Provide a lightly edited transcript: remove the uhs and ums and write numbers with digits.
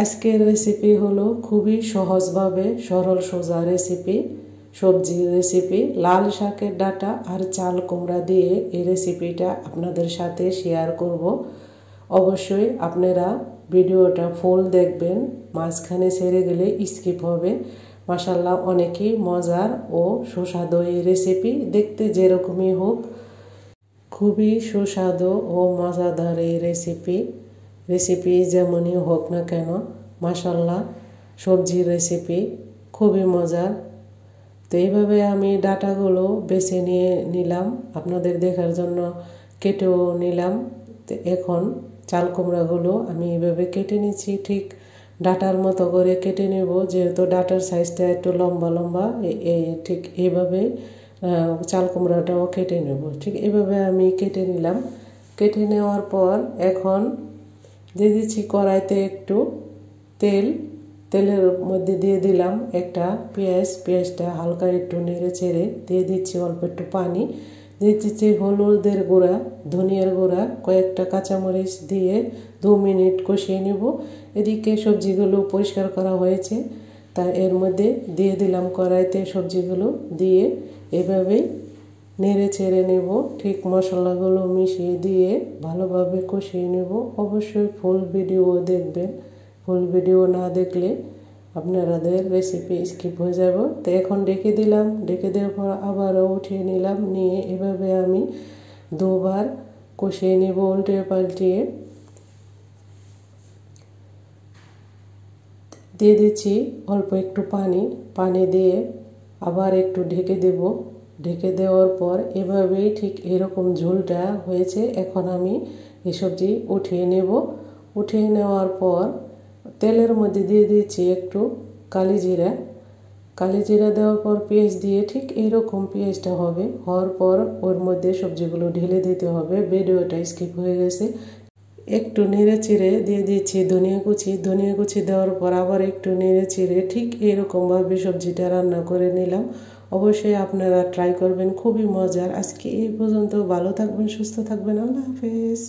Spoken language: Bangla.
আজকের রেসিপি হলো খুবই সহজভাবে সরল সোজা রেসিপি, সবজির রেসিপি। লাল শাকের ডাঁটা আর চাল কুমড়া দিয়ে এই রেসিপিটা আপনাদের সাথে শেয়ার করব। অবশ্যই আপনারা ভিডিওটা ফুল দেখবেন, মাঝখানে ছেড়ে গেলে স্কিপ হবে। মাশাআল্লাহ অনেকই মজার ও সুস্বাদু এই রেসিপি, দেখতে যেরকমই হোক খুবই সুস্বাদু ও মজাদার এই রেসিপি যেমনই হোক না কেন মাশাআল্লাহ সবজির রেসিপি খুবই মজার। তো এইভাবে আমি ডাঁটাগুলো বেছে নিয়ে নিলাম, আপনাদের দেখার জন্য কেটেও নিলাম। তো এখন চাল কুমড়াগুলো আমি এইভাবে কেটে নিচ্ছি, ঠিক ডাঁটার মতো করে কেটে নেব, যেহেতু ডাঁটার সাইজটা একটু লম্বা লম্বা। ঠিক এইভাবে চাল কুমড়াটাও কেটে নেব, ঠিক এইভাবে আমি কেটে নিলাম। কেটে নেওয়ার পর এখন দিয়ে দিচ্ছি কড়াইতে একটু তেলের মধ্যে দিয়ে দিলাম একটা পেঁয়াজটা হালকা একটু নেড়ে চেড়ে দিয়ে দিচ্ছি অল্প একটু পানি, দিয়ে দিচ্ছি হলুদের গুঁড়া, ধনিয়ার গুঁড়া, কয়েকটা কাঁচামরিচ দিয়ে 2 মিনিট কষিয়ে নেব। এদিকে সবজিগুলো পরিষ্কার করা হয়েছে, তা এর মধ্যে দিয়ে দিলাম কড়াইতে সবজিগুলো দিয়ে এভাবেই নেড়ে চেড়ে নেব। ঠিক মশলাগুলো মিশিয়ে দিয়ে ভালোভাবে কষিয়ে নেব। অবশ্যই ফুল ভিডিও দেখবেন, ফুল ভিডিও না দেখলে আপনাদের রেসিপি স্কিপ হয়ে যাব। তো এখন ঢেকে দিলাম, ঢেকে দেওয়ার পর আবারও উঠিয়ে নিলাম, নিয়ে এভাবে আমি 2 বার কষিয়ে নেব উল্টে পাল্টিয়ে। দিয়ে দিচ্ছি অল্প একটু পানি দিয়ে আবার একটু ঢেকে দেব। ঢেকে দেওয়ার পর এভাবেই ঠিক এরকম ঝোলটা হয়েছে। এখন আমি এই সবজি উঠিয়ে নেব। উঠিয়ে নেওয়ার পর তেলের মধ্যে দিয়ে দিচ্ছি একটু কালি জিরা দেওয়ার পর পেঁয়াজ দিয়ে ঠিক এরকম পেঁয়াজটা হওয়ার পর ওর মধ্যে সবজিগুলো ঢেলে দিতে হবে। ভিডিওটা স্কিপ হয়ে গেছে। একটু নেড়ে চেড়ে দিয়ে দিচ্ছি ধনিয়া কুচি দেওয়ার পর আবার একটু নেড়ে চেড়ে ঠিক এরকমভাবে সবজিটা রান্না করে নিলাম। অবশ্যই আপনারা ট্রাই করবেন, খুবই মজার। আজকে এই পর্যন্ত, ভালো থাকবেন, সুস্থ থাকবেন, আল্লাহ হাফেজ।